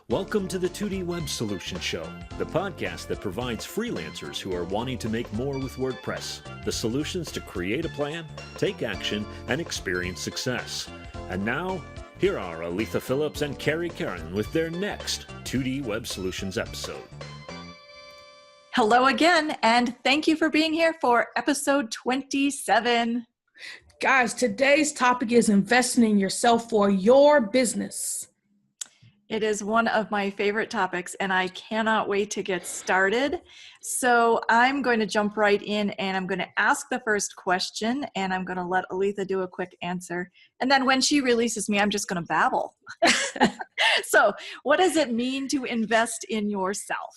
Welcome to the 2D Web Solution Show, the podcast that provides freelancers who are wanting to make more with WordPress, the solutions to create a plan, take action, and experience success. And now, here are Arelthia, Phillips, and Carron with their next 2D Web Solutions episode. Hello again, and thank you for being here for episode 27. Guys, today's topic is investing in yourself for your business. It is one of my favorite topics, and I cannot wait to get started. So I'm going to jump right in, and I'm going to ask the first question, and I'm going to let Arelthia do a quick answer. And then when she releases me, I'm just going to babble. So what does it mean to invest in yourself?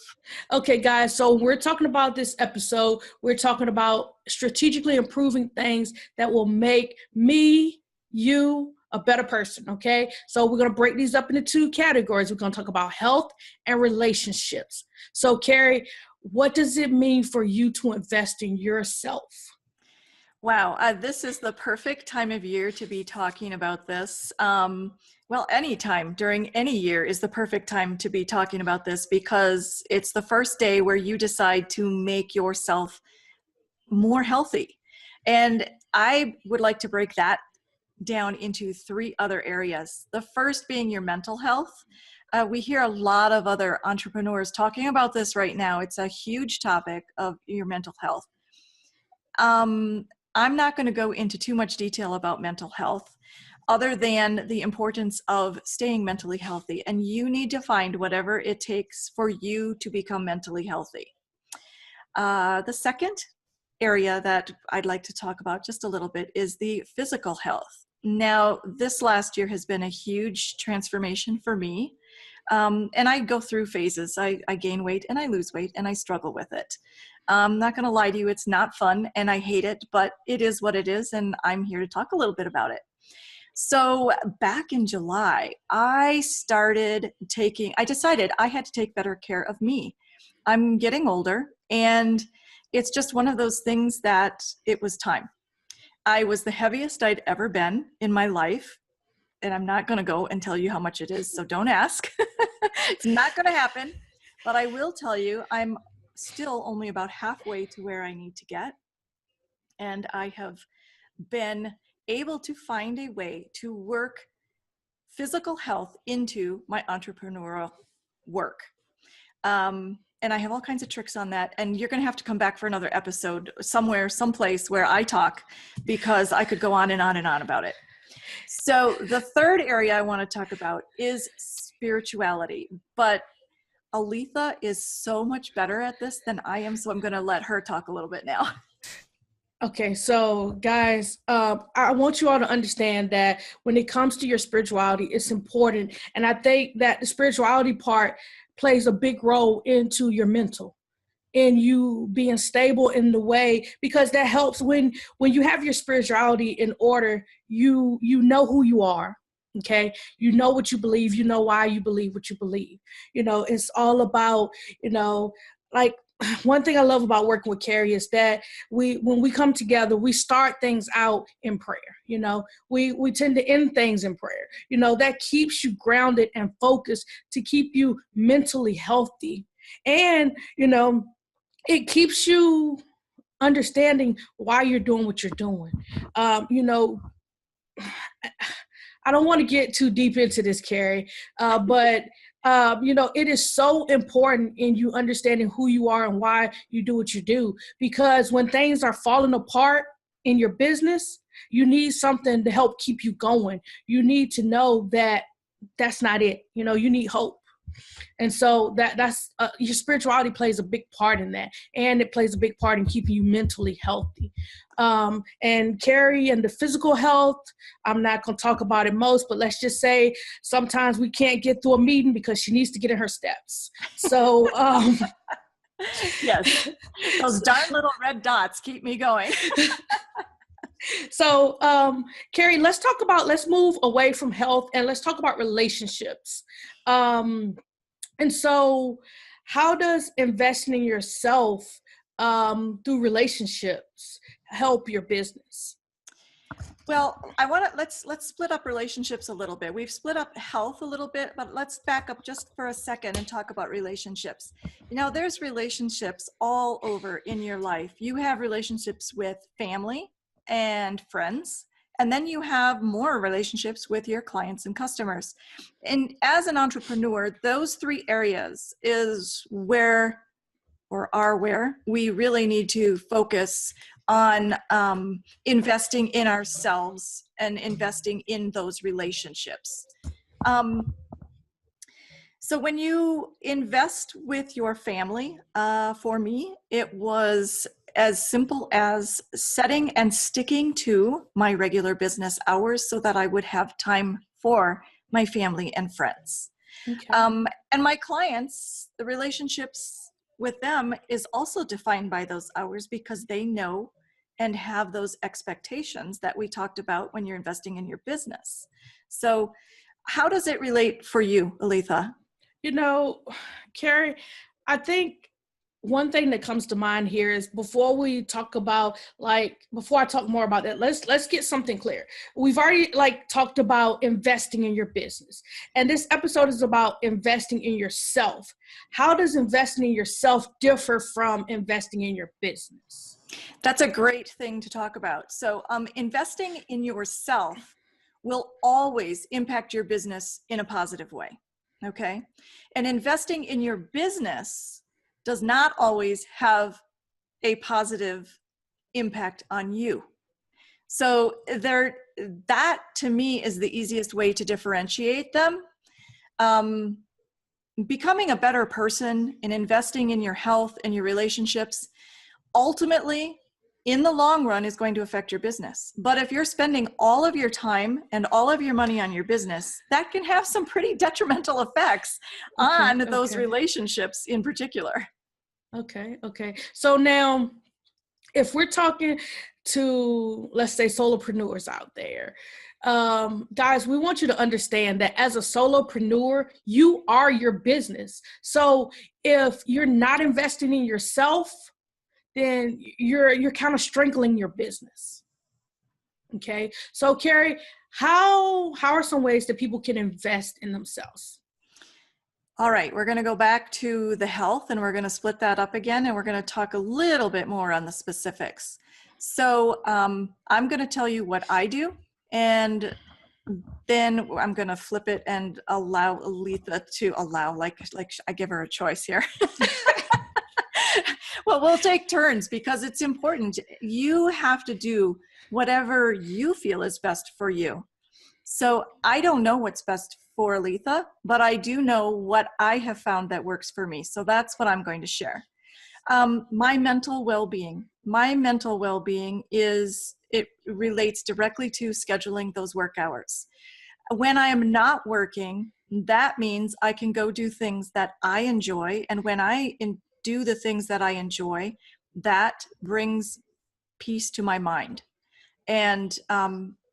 Okay, guys, so we're talking about this episode. We're talking about strategically improving things that will make me, you, a better person, okay? So we're going to break these up into two categories. We're going to talk about health and relationships. So, Kerry, what does it mean for you to invest in yourself? Wow, this is the perfect time of year to be talking about this. Well, any time during any year is the perfect time to be talking about this because it's the first day where you decide to make yourself more healthy. And I would like to break that down into three other areas. The first being your mental health. We hear a lot of other entrepreneurs talking about this right now. It's a huge topic of your mental health. I'm not going to go into too much detail about mental health other than the importance of staying mentally healthy. And you need to find whatever it takes for you to become mentally healthy. The second area that I'd like to talk about just a little bit is the physical health. Now, this last year has been a huge transformation for me. And I go through phases. I gain weight and I lose weight and I struggle with it. I'm not going to lie to you. It's not fun and I hate it, but it is what it is. And I'm here to talk a little bit about it. So back in July, I decided I had to take better care of me. I'm getting older and it's just one of those things that it was time. I was the heaviest I'd ever been in my life. And I'm not going to go and tell you how much it is, so don't ask. It's not going to happen. But I will tell you, I'm still only about halfway to where I need to get. And I have been able to find a way to work physical health into my entrepreneurial work. And I have all kinds of tricks on that. And you're going to have to come back for another episode somewhere, someplace where I talk, because I could go on and on and on about it. So the third area I want to talk about is spirituality. But Arelthia is so much better at this than I am. So I'm going to let her talk a little bit now. Okay, so guys, I want you all to understand that when it comes to your spirituality, it's important. And I think that the spirituality part plays a big role into your mental, in you being stable in the way, because that helps when you have your spirituality in order, you know who you are. Okay. You know what you believe, you know why you believe what you believe. It's all about, like one thing I love about working with Kerry is that when we come together, we start things out in prayer. We tend to end things in prayer. That keeps you grounded and focused to keep you mentally healthy. And, it keeps you understanding why you're doing what you're doing. I don't want to get too deep into this, Kerry, but it is so important in you understanding who you are and why you do what you do. Because when things are falling apart in your business, you need something to help keep you going. You need to know that that's not it. You need hope. And so that's your spirituality plays a big part in that. And it plays a big part in keeping you mentally healthy. And Kerry and the physical health, I'm not going to talk about it most, but let's just say sometimes we can't get through a meeting because she needs to get in her steps. So, yes, those darn little red dots keep me going. So, Kerry, let's move away from health and let's talk about relationships. And so how does investing in yourself through relationships help your business? Well, let's split up relationships a little bit. We've split up health a little bit, but let's back up just for a second and talk about relationships. There's relationships all over in your life. You have relationships with family and friends, and then you have more relationships with your clients and customers. And as an entrepreneur, those three areas is where we really need to focus on investing in ourselves and investing in those relationships. So when you invest with your family, for me, it was as simple as setting and sticking to my regular business hours so that I would have time for my family and friends. Okay. And my clients, the relationships with them is also defined by those hours because they know and have those expectations that we talked about when you're investing in your business. So how does it relate for you, Arelthia? Kerry, I think one thing that comes to mind here is before I talk more about that, let's get something clear. We've already talked about investing in your business, and this episode is about investing in yourself. How does investing in yourself differ from investing in your business? That's a great thing to talk about. So investing in yourself will always impact your business in a positive way. Okay. And investing in your business does not always have a positive impact on you. So that to me is the easiest way to differentiate them. Becoming a better person and investing in your health and your relationships ultimately in the long run is going to affect your business. But if you're spending all of your time and all of your money on your business, that can have some pretty detrimental effects on those relationships in particular. Okay. So now, if we're talking to, let's say, solopreneurs out there, guys, we want you to understand that as a solopreneur, you are your business. So if you're not investing in yourself, then you're kind of strangling your business. Okay. So Kerry, how are some ways that people can invest in themselves? All right, we're going to go back to the health and we're going to split that up again and we're going to talk a little bit more on the specifics. So I'm going to tell you what I do and then I'm going to flip it and allow Arelthia to like I give her a choice here. Well, we'll take turns because it's important. You have to do whatever you feel is best for you. So I don't know what's best for Arelthia, but I do know what I have found that works for me. So that's what I'm going to share. My mental well-being. My mental well-being it relates directly to scheduling those work hours. When I am not working, that means I can go do things that I enjoy. And when I do the things that I enjoy, that brings peace to my mind. And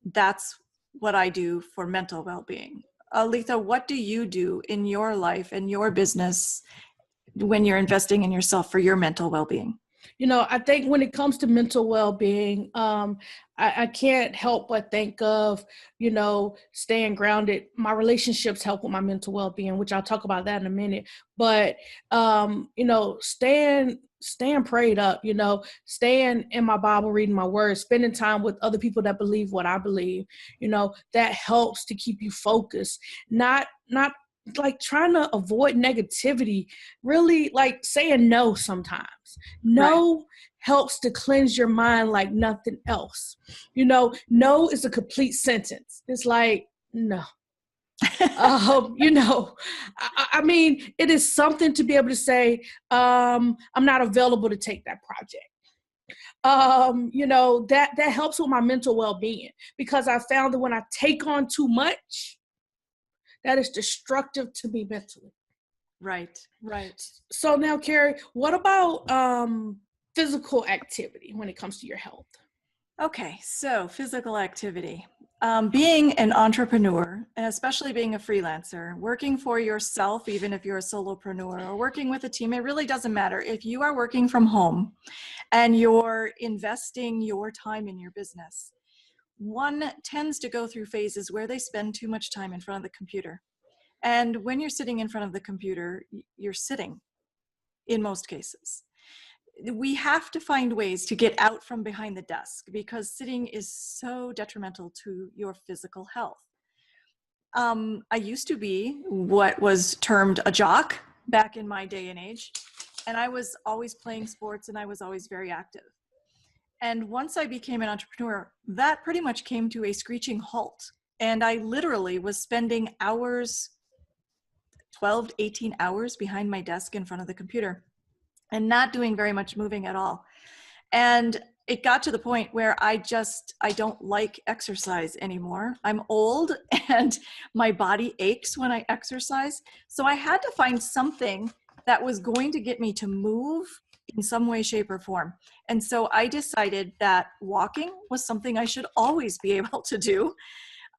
that's what I do for mental well-being. Arelthia, what do you do in your life and your business when you're investing in yourself for your mental well-being? I think when it comes to mental well-being, I can't help but think of, staying grounded. My relationships help with my mental well-being, which I'll talk about that in a minute. But, staying prayed up, staying in my Bible, reading my word, spending time with other people that believe what I believe, that helps to keep you focused, not like trying to avoid negativity, really like saying no sometimes. No right. helps to cleanse your mind like nothing else. No is a complete sentence. It's like, no. I mean, it is something to be able to say, I'm not available to take that project. That helps with my mental well-being because I found that when I take on too much, that is destructive to me mentally. Right. So now, Kerry, what about physical activity when it comes to your health? Okay, so physical activity. Being an entrepreneur, and especially being a freelancer, working for yourself, even if you're a solopreneur, or working with a team, it really doesn't matter. If you are working from home and you're investing your time in your business, one tends to go through phases where they spend too much time in front of the computer. And when you're sitting in front of the computer, you're sitting in most cases. We have to find ways to get out from behind the desk because sitting is so detrimental to your physical health. I used to be what was termed a jock back in my day and age, and I was always playing sports and I was always very active. And once I became an entrepreneur, that pretty much came to a screeching halt. And I literally was spending hours, 12 to 18 hours behind my desk in front of the computer and not doing very much moving at all. And it got to the point where I don't like exercise anymore. I'm old and my body aches when I exercise. So I had to find something that was going to get me to move in some way, shape, or form. And so I decided that walking was something I should always be able to do.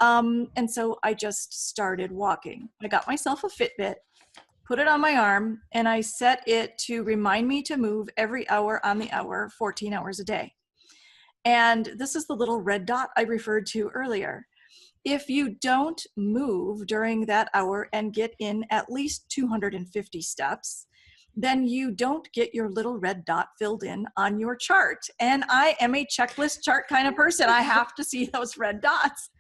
And so I just started walking. I got myself a Fitbit, put it on my arm, and I set it to remind me to move every hour on the hour, 14 hours a day. And this is the little red dot I referred to earlier. If you don't move during that hour and get in at least 250 steps, then you don't get your little red dot filled in on your chart. And I am a checklist chart kind of person. I have to see those red dots.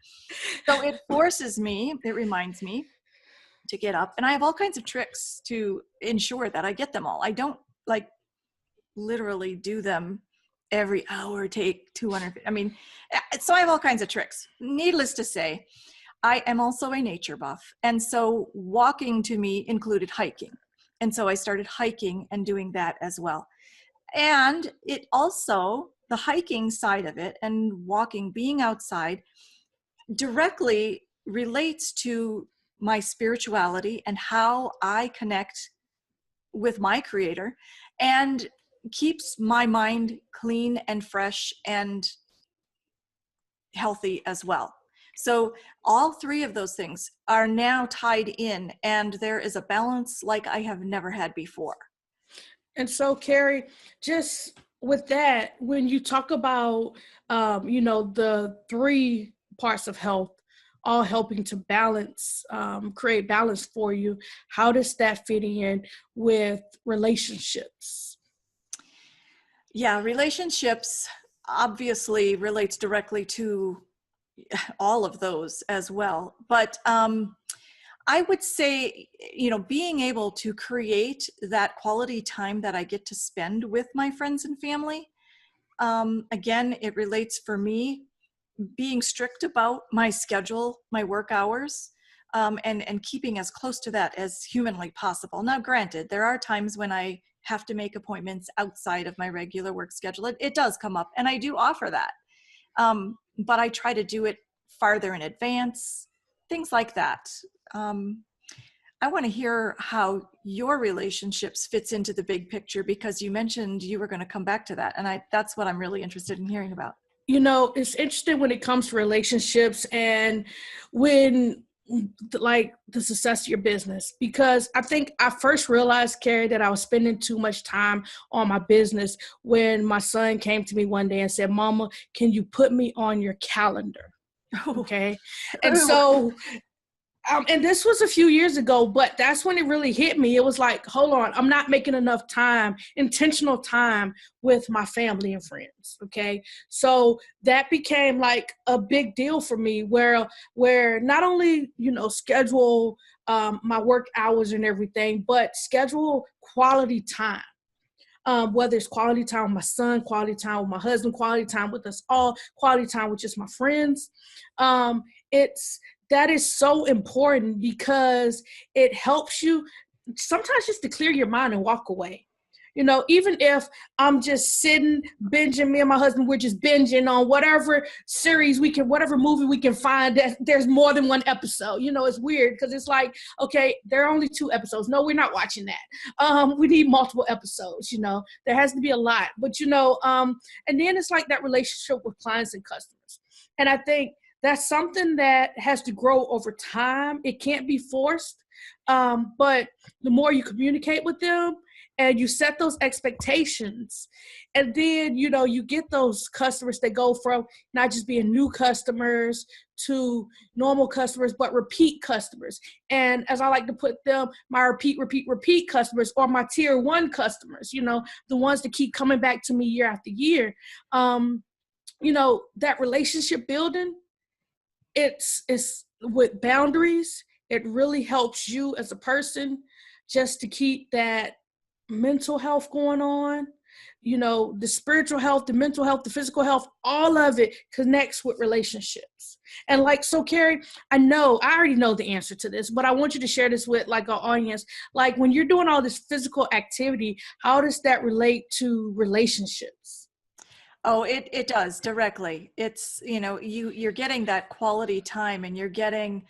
So it reminds me to get up. And I have all kinds of tricks to ensure that I get them all. I don't like literally do them every hour, take 200. So I have all kinds of tricks. Needless to say, I am also a nature buff. And so walking to me included hiking. And so I started hiking and doing that as well. And it also, the hiking side of it and walking, being outside, directly relates to my spirituality and how I connect with my creator and keeps my mind clean and fresh and healthy as well. So all three of those things are now tied in, and there is a balance like I have never had before. And so, Kerry, just with that, when you talk about, the three parts of health, all helping to balance, create balance for you, how does that fit in with relationships? Yeah, relationships obviously relates directly to all of those as well. But I would say, being able to create that quality time that I get to spend with my friends and family, again, it relates for me, being strict about my schedule, my work hours, and keeping as close to that as humanly possible. Now, granted, there are times when I have to make appointments outside of my regular work schedule. It does come up, and I do offer that. But I try to do it farther in advance, things like that. I want to hear how your relationships fits into the big picture, because you mentioned you were going to come back to that. And that's what I'm really interested in hearing about. It's interesting when it comes to relationships and when like the success of your business, because I think I first realized, Kerry, that I was spending too much time on my business when my son came to me one day and said, "Mama, can you put me on your calendar?" Okay. And so, and this was a few years ago, but that's when it really hit me. It was like, hold on, I'm not making enough time, intentional time with my family and friends. Okay. So that became like a big deal for me where not only, schedule my work hours and everything, but schedule quality time. Whether it's quality time with my son, quality time with my husband, quality time with us all, quality time with just my friends. That is so important because it helps you sometimes just to clear your mind and walk away. Even if I'm just sitting, binging, me and my husband, we're just binging on whatever series whatever movie we can find that there's more than one episode. It's weird because it's like, okay, there are only 2 episodes. No, we're not watching that. We need multiple episodes, there has to be a lot, but and then it's like that relationship with clients and customers. And I think that's something that has to grow over time. It can't be forced. But the more you communicate with them and you set those expectations, and then, you get those customers that go from not just being new customers to normal customers, but repeat customers. And as I like to put them, my repeat customers, or my tier 1 customers, the ones that keep coming back to me year after year. That relationship building, it's with boundaries. It really helps you as a person just to keep that mental health going on. The spiritual health, the mental health, the physical health, all of it connects with relationships. And so Kerry, I already know the answer to this, but I want you to share this with our audience. When you're doing all this physical activity, how does that relate to relationships? Oh, it does directly. It's, you're getting that quality time, and you're getting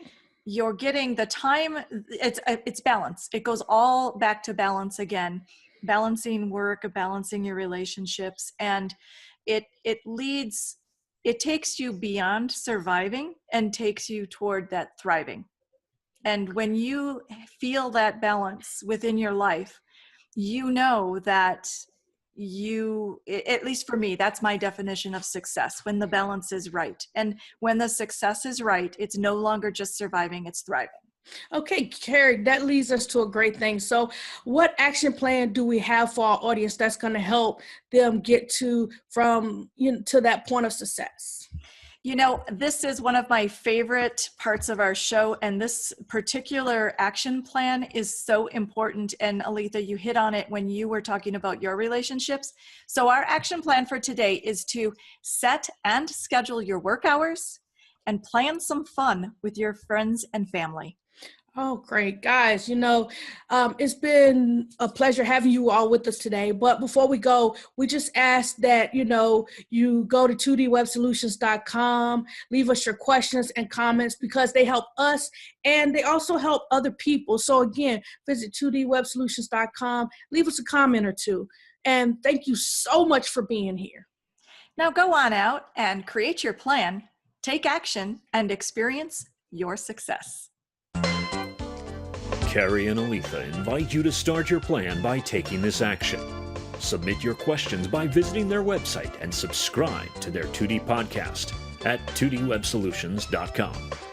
the time. It's balance. It goes all back to balance again, balancing work, balancing your relationships. And it takes you beyond surviving and takes you toward that thriving. And when you feel that balance within your life, that at least for me, that's my definition of success, when the balance is right. And when the success is right, it's no longer just surviving, it's thriving. Okay, Kerry, that leads us to a great thing. So what action plan do we have for our audience that's going to help them get to that point of success? This is one of my favorite parts of our show, and this particular action plan is so important. And Arelthia, you hit on it when you were talking about your relationships. So our action plan for today is to set and schedule your work hours and plan some fun with your friends and family. Oh, great. Guys, it's been a pleasure having you all with us today. But before we go, we just ask that, you go to 2dwebsolutions.com, leave us your questions and comments, because they help us and they also help other people. So again, visit 2dwebsolutions.com, leave us a comment or two. And thank you so much for being here. Now go on out and create your plan, take action, and experience your success. Kerry and Arelthia invite you to start your plan by taking this action. Submit your questions by visiting their website and subscribe to their 2D podcast at 2dwebsolutions.com.